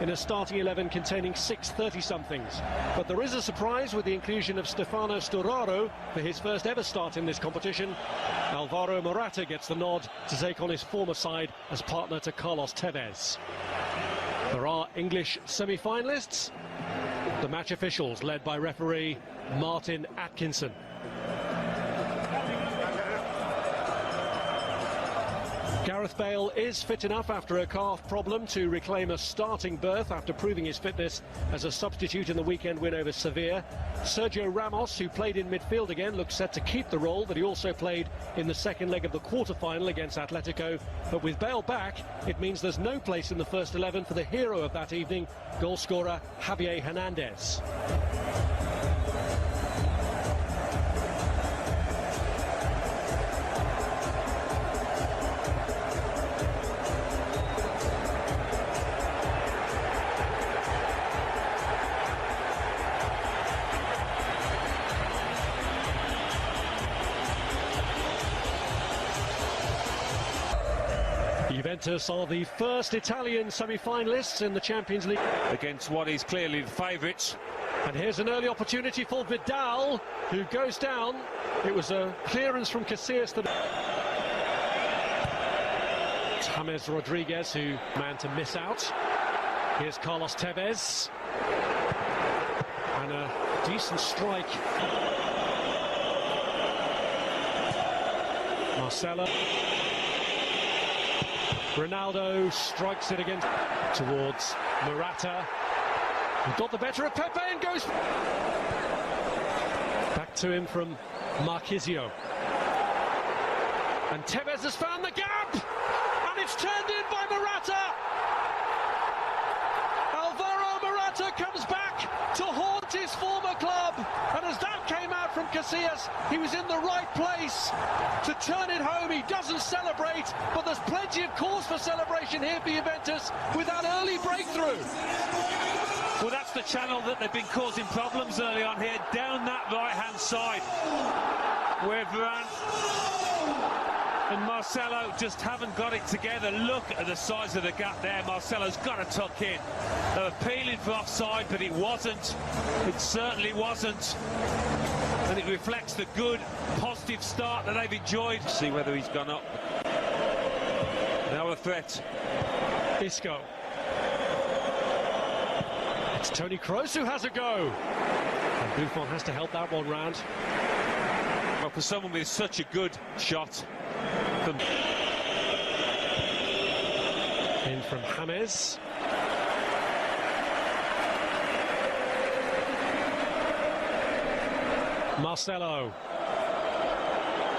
in a starting 11 containing 6 30-somethings. But there is a surprise with the inclusion of Stefano Sturaro for his first ever start in this competition. Alvaro Morata gets the nod to take on his former side as partner to Carlos Tevez. There are English semi-finalists. The match officials led by referee Martin Atkinson. Gareth Bale is fit enough after a calf problem to reclaim a starting berth after proving his fitness as a substitute in the weekend win over Sevilla. Sergio Ramos, who played in midfield again, looks set to keep the role that he also played in the second leg of the quarter-final against Atletico. But with Bale back, it means there's no place in the first 11 for the hero of that evening, goalscorer Javier Hernandez. Juventus are the first Italian semi-finalists in the Champions League. Against what is clearly the favourites. And here's an early opportunity for Vidal, who goes down. It was a clearance from Casillas. It's James Rodriguez, who man to miss out. Here's Carlos Tevez. And a decent strike. Marcelo. Ronaldo strikes it again towards Morata. He got the better of Pepe and goes back to him from Marquisio. And Tevez has found the gap, and it's turned in by Morata. Alvaro Morata comes back to haunt his former club, and as that came out from Casillas, he was in the right place to turn it home. He doesn't celebrate, but there's plenty of cause for celebration here for Juventus with that early breakthrough. Well, that's the channel that they've been causing problems early on here, down that right-hand side, where Varane and Marcelo just haven't got it together. Look at the size of the gap there. Marcelo's got to tuck in. They were appealing for offside, but it wasn't. It certainly wasn't. And it reflects the good, positive start that they've enjoyed. See whether he's gone up. Now a threat. Isco. It's Toni Kroos who has a go. And Buffon has to help that one round. Well, for someone with such a good shot. In from James. Marcelo.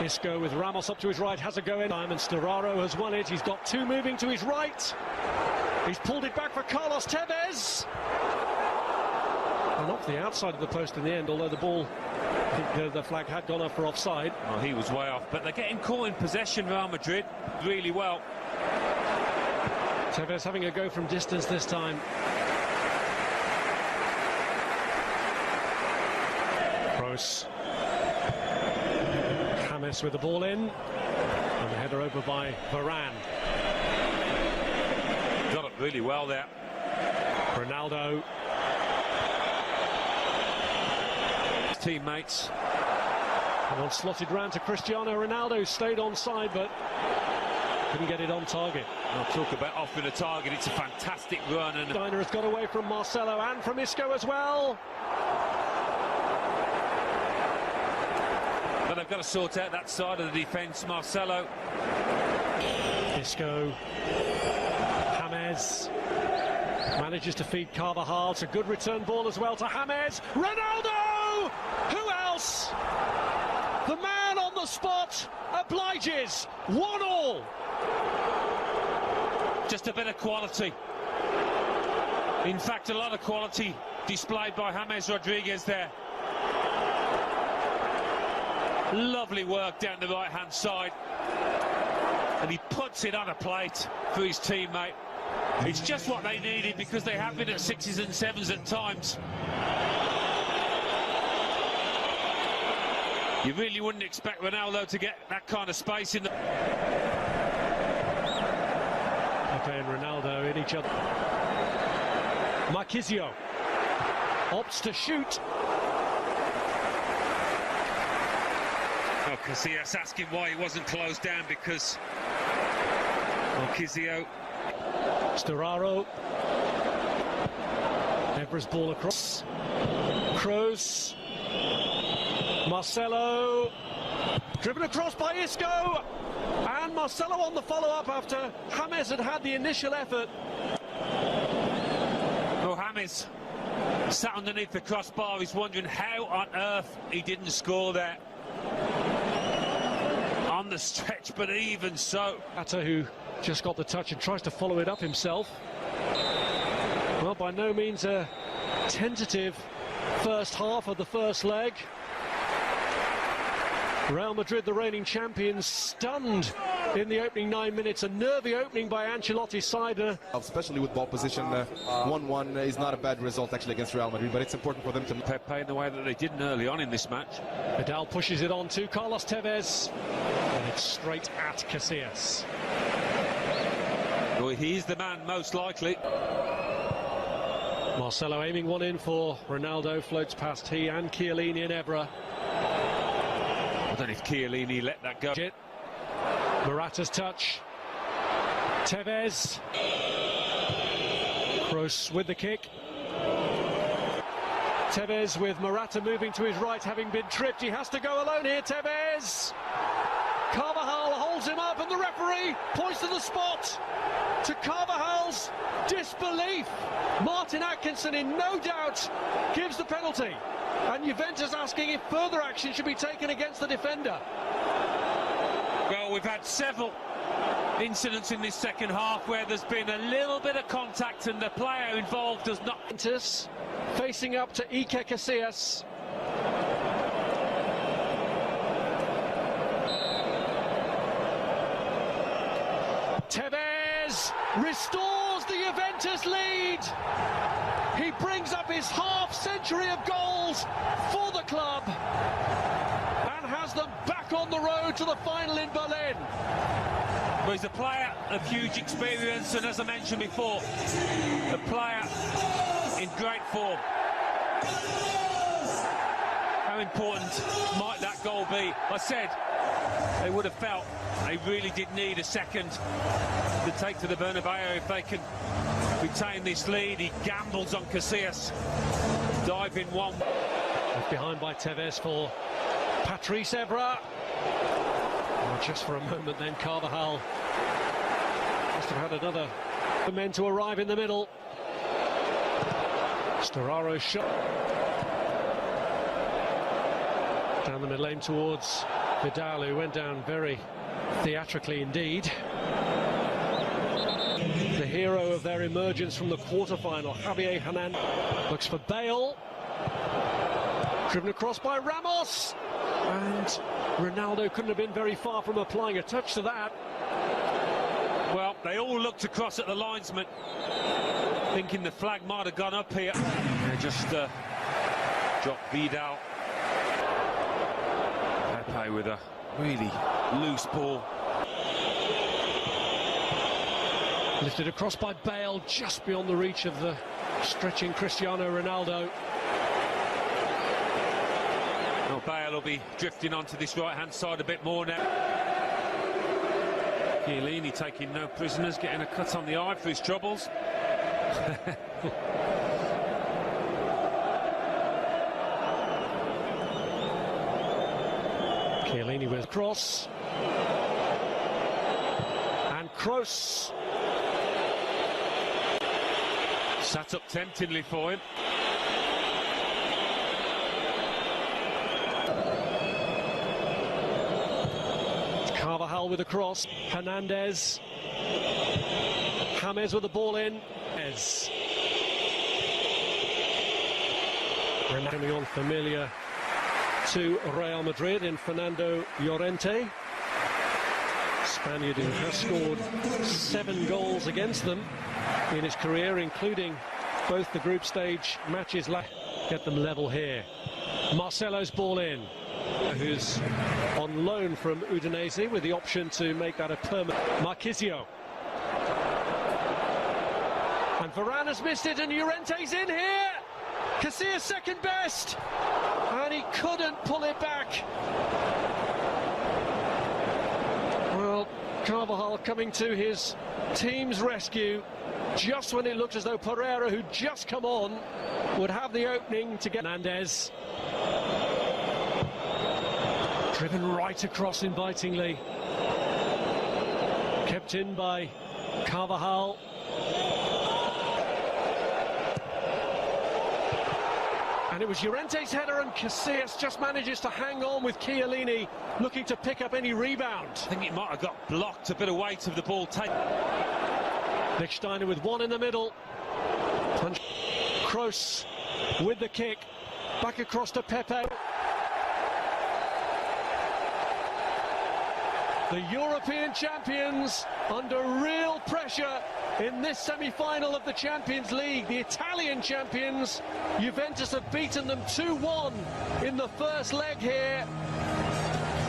Isco with Ramos up to his right, has a go in. And Sturaro has won it. He's got two moving to his right. He's pulled it back for Carlos Tevez. And off the outside of the post in the end, although the ball, I think the flag had gone up for offside. Well, he was way off, but they're getting caught in possession, Real Madrid, really well. Tevez having a go from distance this time. Kroos. James with the ball in. And the header over by Varane. Got it really well there. Ronaldo. Teammates. And one slotted round to Cristiano Ronaldo, stayed onside but couldn't get it on target. I'll talk about offering a target. It's a fantastic run. And Steiner has got away from Marcelo and from Isco as well. But they've got to sort out that side of the defence. Marcelo. Isco. James. Manages to feed Carvajal. It's a good return ball as well to James. Ronaldo! Who else? The man on the spot obliges. 1-1. Just a bit of quality. In fact, a lot of quality displayed by James Rodriguez there. Lovely work down the right-hand side. And he puts it on a plate for his teammate. It's just what they needed, because they have been at 6s and 7s at times. You really wouldn't expect Ronaldo to get that kind of space in the... Pepe and Ronaldo in each other. Marquisio opts to shoot. Oh, Casillas asking why he wasn't closed down, because Marquisio. Storaro. Evra's ball across. Kroos. Marcelo. Driven across by Isco. And Marcelo on the follow-up after James had the initial effort. Well, James sat underneath the crossbar. He's wondering how on earth he didn't score there on the stretch, but even so. Atta, who just got the touch and tries to follow it up himself. Well, by no means a tentative first half of the first leg. Real Madrid, the reigning champions, stunned in the opening 9 minutes. A nervy opening by Ancelotti's side. Especially with ball position, 1-1 is not a bad result actually against Real Madrid, but it's important for them to Pepe in the way that they didn't early on in this match. Vidal pushes it on to Carlos Tevez, and it's straight at Casillas. Well, he's the man most likely. Marcelo aiming one in for Ronaldo, floats past he and Chiellini and Evra. I don't know if Chiellini let that go. Morata's touch. Tevez. Kroos with the kick. Tevez with Morata moving to his right, having been tripped. He has to go alone here, Tevez. Carvajal holds him up, and the referee points to the spot. To Carvajal's disbelief, Martin Atkinson, in no doubt, gives the penalty. And Juventus asking if further action should be taken against the defender. Well, we've had several incidents in this second half where there's been a little bit of contact and the player involved does not. Juventus facing up to Iker Casillas. Tevez restores the Juventus lead. He brings up his half-century of goals for the club and has them back on the road to the final in Berlin. Well, he's a player of huge experience, and as I mentioned before, a player in great form. How important might that goal be? I said they would have felt they really did need a second to take to the Bernabeu if they can retain this lead. He gambles on Casillas, diving one. Left behind by Tevez for Patrice Evra. Oh, just for a moment then Carvajal must have had another men to arrive in the middle. Storaro shot down the mid lane towards Vidal, who went down very theatrically indeed. The hero of their emergence from the quarter-final, Javier Hernandez, looks for Bale. Driven across by Ramos. And Ronaldo couldn't have been very far from applying a touch to that. Well, they all looked across at the linesman, thinking the flag might have gone up here. They just dropped Vidal. Pepe with a really loose ball. Lifted across by Bale, just beyond the reach of the stretching Cristiano Ronaldo. Well, Bale will be drifting onto this right-hand side a bit more now. Chiellini taking no prisoners, getting a cut on the eye for his troubles. Chiellini with cross. And Kroos. Sat up temptingly for him. Carvajal with a cross. Hernandez. James with the ball in. Coming on familiar to Real Madrid in Fernando Llorente. Spaniard who has scored 7 goals against them in his career, including both the group stage matches. Get them level here. Marcelo's ball in, who's on loan from Udinese with the option to make that a permanent. Marquisio. And Varane has missed it, and Llorente's in here. Casillas second best, and he couldn't pull it back. Well, Carvajal coming to his team's rescue just when it looked as though Pereira, who'd just come on, would have the opening to get Hernandez. Driven right across invitingly. Kept in by Carvajal. And it was Llorente's header, and Casillas just manages to hang on with Chiellini, looking to pick up any rebound. I think it might have got blocked, a bit of weight of the ball taken. Nick Steiner with one in the middle. And Kroos with the kick. Back across to Pepe. The European champions under real pressure in this semi-final of the Champions League. The Italian champions, Juventus, have beaten them 2-1 in the first leg here.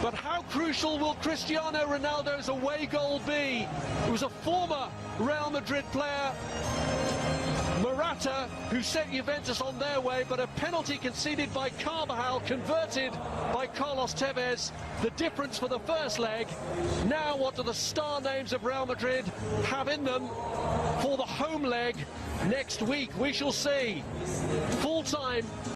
But how crucial will Cristiano Ronaldo's away goal be? It was a former Real Madrid player, Morata, who set Juventus on their way, but a penalty conceded by Carvajal, converted by Carlos Tevez. The difference for the first leg. Now what do the star names of Real Madrid have in them for the home leg next week? We shall see. Full time.